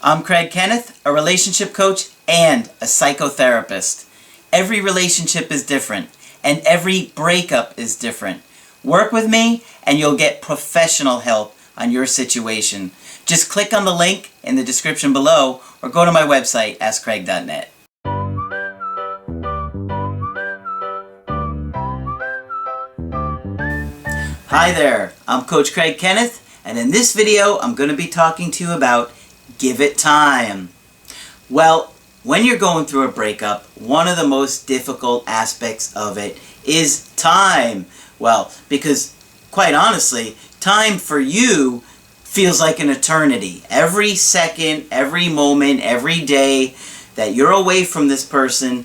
I'm Kenneth, a relationship coach and a psychotherapist. Every relationship is different, and every breakup is different. Work with me, and you'll get professional help on your situation. Just click on the link in the description below, or go to my website, askcraig.net. Hi there, I'm Coach Kenneth, and in this video I'm going to be talking to you about give it time. Well, when you're going through a breakup, one of the most difficult aspects of it is time. Well, because quite honestly, time for you feels like an eternity. Every second, every moment, every day that you're away from this person,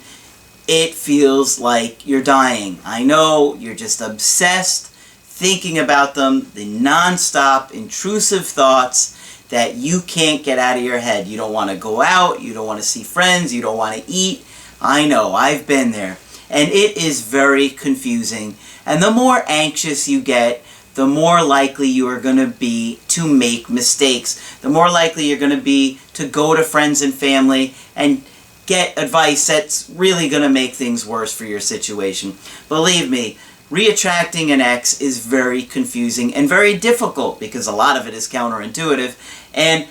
it feels like you're dying. I know you're just obsessed thinking about them, the non-stop intrusive thoughts that you can't get out of your head. You don't want to go out, you don't want to see friends, you don't want to eat. I know, I've been there. And it is very confusing. And the more anxious you get, the more likely you are going to be to make mistakes. The more likely you're going to be to go to friends and family and get advice that's really going to make things worse for your situation. Believe me, reattracting an ex is very confusing and very difficult because a lot of it is counterintuitive. And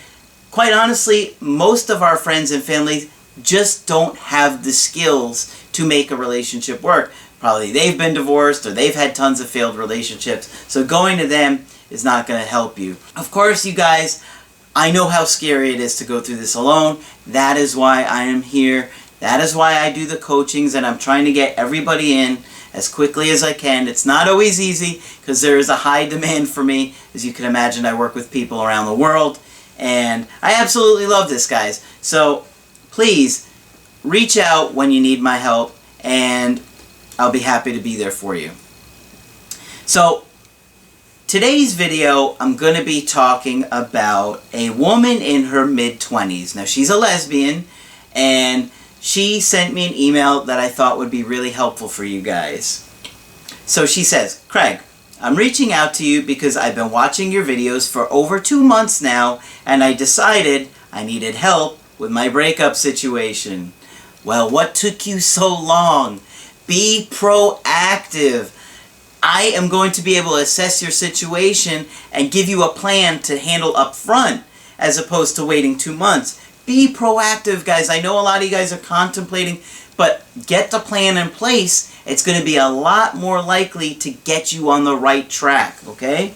quite honestly, most of our friends and family just don't have the skills to make a relationship work. Probably they've been divorced or they've had tons of failed relationships. So going to them is not going to help you. Of course, you guys, I know how scary it is to go through this alone. That is why I am here. That is why I do the coachings, and I'm trying to get everybody in as quickly as I can. It's not always easy because there is a high demand for me. As you can imagine, I work with people around the world, and I absolutely love this, guys. So please reach out when you need my help, and I'll be happy to be there for you. So today's video, I'm going to be talking about a woman in her mid-20s. Now, she's a lesbian, and she sent me an email that I thought would be really helpful for you guys. So she says, Craig, I'm reaching out to you because I've been watching your videos for over 2 months now, and I decided I needed help with my breakup situation. Well, what took you so long? Be proactive. I am going to be able to assess your situation and give you a plan to handle up front as opposed to waiting 2 months. Be proactive, guys. I know a lot of you guys are contemplating, but get the plan in place. It's going to be a lot more likely to get you on the right track, okay?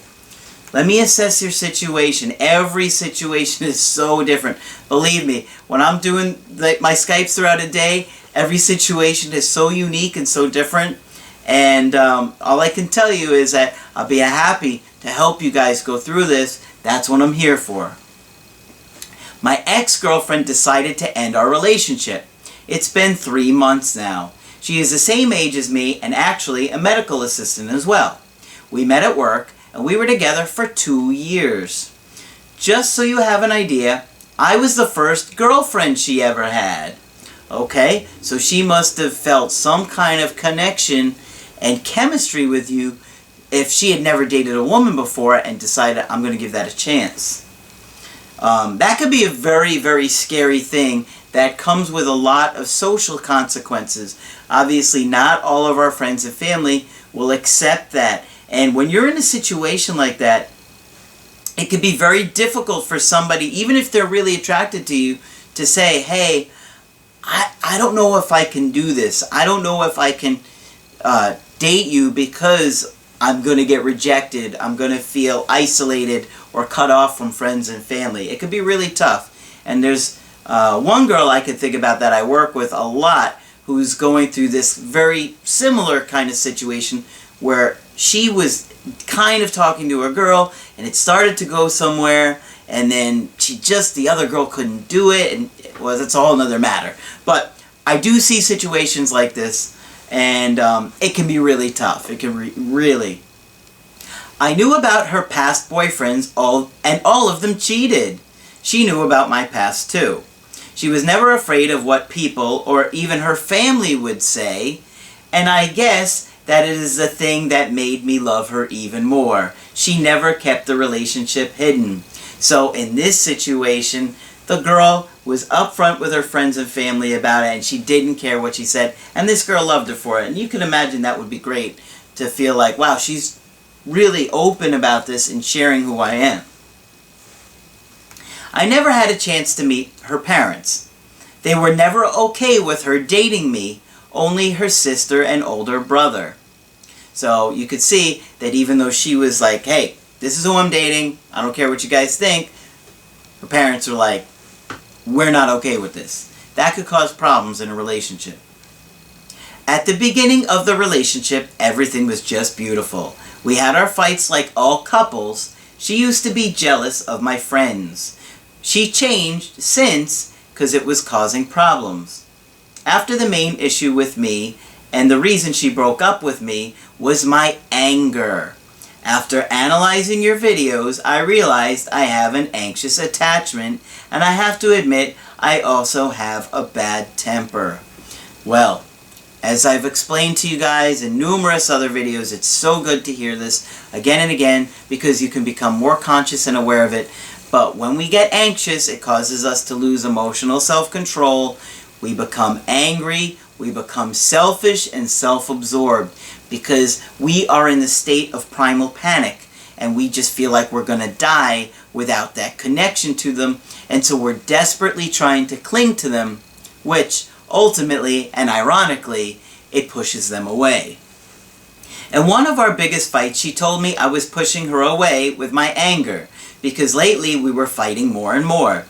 Let me assess your situation. Every situation is so different. Believe me, when I'm doing my Skypes throughout a day, every situation is so unique and so different. And all I can tell you is that I'll be happy to help you guys go through this. That's what I'm here for. My ex-girlfriend decided to end our relationship. It's been 3 months now. She is the same age as me and actually a medical assistant as well. We met at work and we were together for 2 years. Just so you have an idea, I was the first girlfriend she ever had. Okay, so she must have felt some kind of connection and chemistry with you if she had never dated a woman before and decided, I'm going to give that a chance. That could be a very, very scary thing that comes with a lot of social consequences. Obviously, not all of our friends and family will accept that. And when you're in a situation like that, it could be very difficult for somebody, even if they're really attracted to you, to say, hey, I don't know if I can do this. I don't know if I can date you because I'm going to get rejected. I'm going to feel isolated or cut off from friends and family. It could be really tough. And there's one girl I could think about that I work with a lot who's going through this very similar kind of situation where she was kind of talking to a girl and it started to go somewhere, and then the other girl couldn't do it, and well, that's a whole nother matter. But I do see situations like this, and it can be really tough. It can really. I knew about her past boyfriends, and all of them cheated. She knew about my past too. She was never afraid of what people or even her family would say, and I guess that it is the thing that made me love her even more. She never kept the relationship hidden. So in this situation, The girl was upfront with her friends and family about it, and she didn't care what she said, and this girl loved her for it. And you can imagine that would be great, to feel like, wow, she's really open about this and sharing who I am. I never had a chance to meet her parents. They were never okay with her dating me, only her sister and older brother. So you could see that even though she was like, hey, this is who I'm dating, I don't care what you guys think, her parents were like, we're not okay with this. That could cause problems in a relationship. At the beginning of the relationship, everything was just beautiful. We had our fights like all couples. She used to be jealous of my friends. She changed since because it was causing problems. After the main issue with me, and the reason she broke up with me, was my anger. After analyzing your videos, I realized I have an anxious attachment, and I have to admit, I also have a bad temper. Well, as I've explained to you guys in numerous other videos, it's so good to hear this again and again, because you can become more conscious and aware of it. But when we get anxious, it causes us to lose emotional self-control. We become angry, we become selfish and self-absorbed, because we are in the state of primal panic, and we just feel like we're going to die without that connection to them, and so we're desperately trying to cling to them, which ultimately and ironically, it pushes them away. In one of our biggest fights, she told me I was pushing her away with my anger, because lately we were fighting more and more.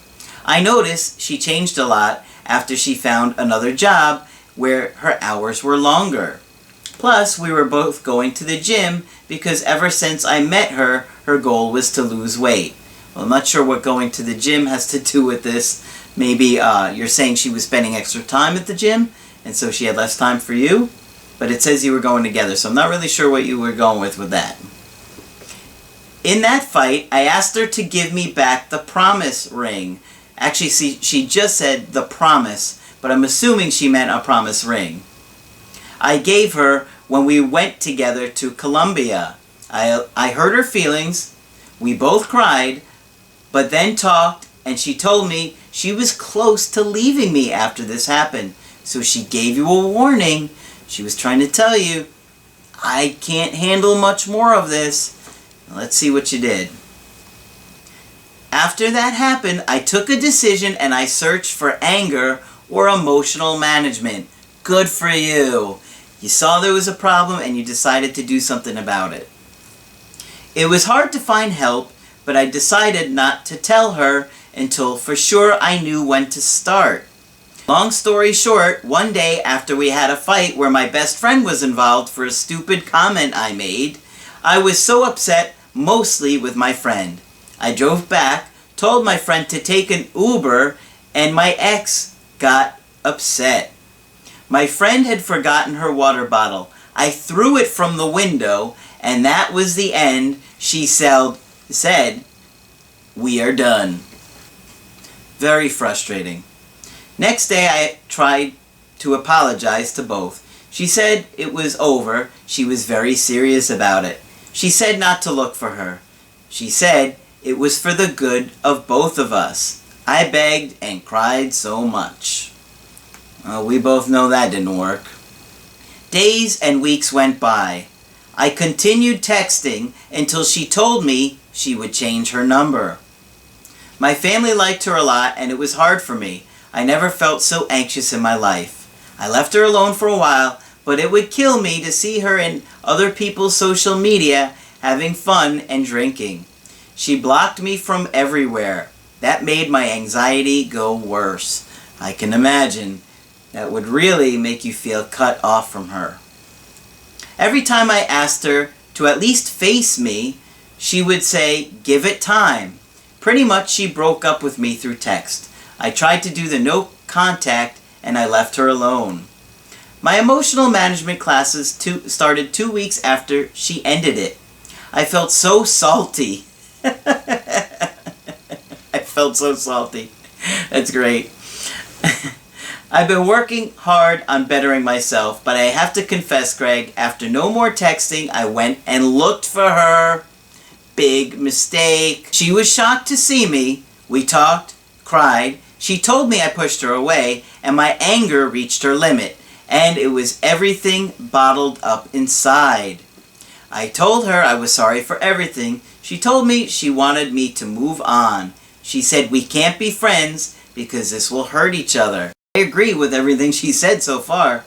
I noticed she changed a lot after she found another job where her hours were longer. Plus, we were both going to the gym because ever since I met her, her goal was to lose weight. Well, I'm not sure what going to the gym has to do with this. Maybe you're saying she was spending extra time at the gym, and so she had less time for you? But it says you were going together, so I'm not really sure what you were going with that. In that fight, I asked her to give me back the promise ring. Actually, see, she just said the promise, but I'm assuming she meant a promise ring. I gave her when we went together to Colombia. I hurt her feelings, we both cried, but then talked, and she told me she was close to leaving me after this happened. So she gave you a warning. She was trying to tell you, I can't handle much more of this. Let's see what you did. After that happened, I took a decision and I searched for anger or emotional management. Good for you. You saw there was a problem and you decided to do something about it. It was hard to find help, but I decided not to tell her until for sure I knew when to start. Long story short, one day after we had a fight where my best friend was involved for a stupid comment I made, I was so upset, mostly with my friend. I drove back, told my friend to take an Uber, and my ex got upset. My friend had forgotten her water bottle. I threw it from the window, and that was the end. She said, "We are done." Very frustrating. Next day I tried to apologize to both. She said it was over. She was very serious about it. She said not to look for her. She said it was for the good of both of us. I begged and cried so much. We both know that didn't work. Days and weeks went by. I continued texting until she told me she would change her number. My family liked her a lot, and it was hard for me. I never felt so anxious in my life. I left her alone for a while, but it would kill me to see her in other people's social media having fun and drinking. She blocked me from everywhere. That made my anxiety go worse. I can imagine. That would really make you feel cut off from her. Every time I asked her to at least face me, she would say, "Give it time." Pretty much she broke up with me through text. I tried to do the no contact and I left her alone. My emotional management classes started 2 weeks after she ended it. I felt so salty. I felt so salty. That's great. I've been working hard on bettering myself, but I have to confess, Greg, after no more texting, I went and looked for her. Big mistake. She was shocked to see me. We talked, cried. She told me I pushed her away, and my anger reached her limit, and it was everything bottled up inside. I told her I was sorry for everything. She told me she wanted me to move on. She said we can't be friends because this will hurt each other. I agree with everything she said so far.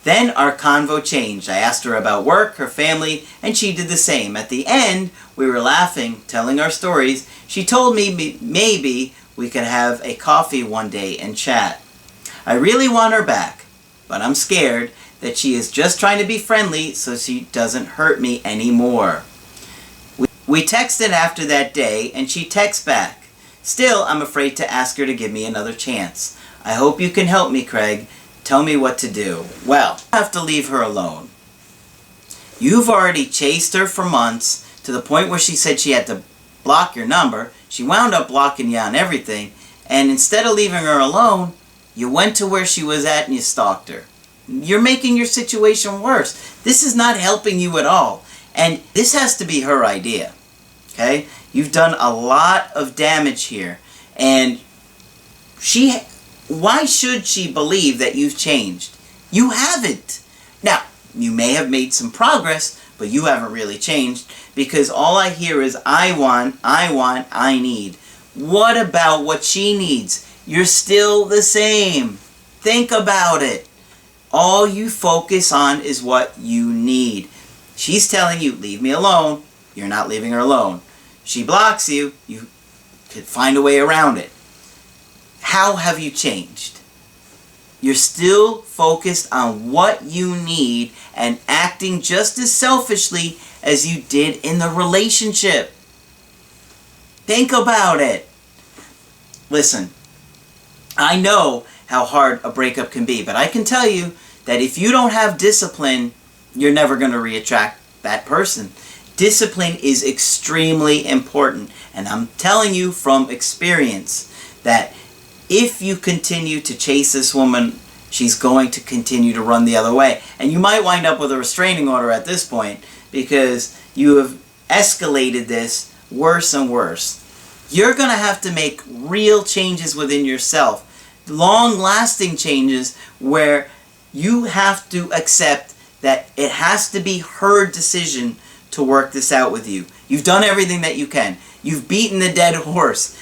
Then our convo changed. I asked her about work, her family, and she did the same. At the end, we were laughing, telling our stories. She told me maybe we could have a coffee one day and chat. I really want her back, but I'm scared that she is just trying to be friendly so she doesn't hurt me anymore. We texted after that day, and she texts back. Still, I'm afraid to ask her to give me another chance. I hope you can help me, Craig. Tell me what to do. Well, I have to leave her alone. You've already chased her for months to the point where she said she had to block your number. She wound up blocking you on everything. And instead of leaving her alone, you went to where she was at and you stalked her. You're making your situation worse. This is not helping you at all. And this has to be her idea. Okay? You've done a lot of damage here. And why should she believe that you've changed? You haven't. Now, you may have made some progress, but you haven't really changed because all I hear is I want, I need. What about what she needs? You're still the same. Think about it. All you focus on is what you need. She's telling you, leave me alone. You're not leaving her alone. She blocks you. You could find a way around it. How have you changed? You're still focused on what you need and acting just as selfishly as you did in the relationship. Think about it. Listen, I know how hard a breakup can be, but I can tell you that if you don't have discipline, you're never going to reattract that person. Discipline is extremely important, and I'm telling you from experience that if you continue to chase this woman, she's going to continue to run the other way. And you might wind up with a restraining order at this point because you have escalated this worse and worse. You're going to have to make real changes within yourself. Long-lasting changes where you have to accept that it has to be her decision to work this out with you. You've done everything that you can. You've beaten the dead horse.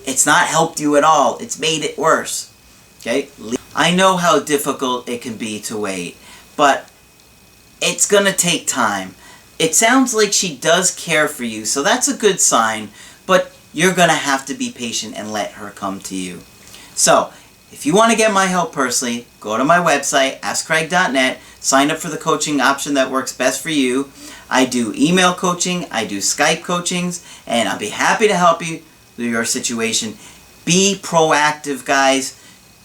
It's not helped you at all. It's made it worse. Okay? I know how difficult it can be to wait, but it's going to take time. It sounds like she does care for you, so that's a good sign, but you're going to have to be patient and let her come to you. So, if you want to get my help personally, go to my website, askcraig.net, sign up for the coaching option that works best for you. I do email coaching, I do Skype coachings, and I'll be happy to help you with your situation. Be proactive, guys.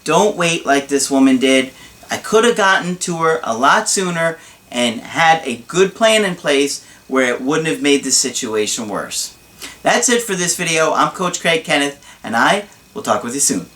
Don't wait like this woman did. I could have gotten to her a lot sooner and had a good plan in place where it wouldn't have made this situation worse. That's it for this video. I'm Coach Craig Kenneth, and I will talk with you soon.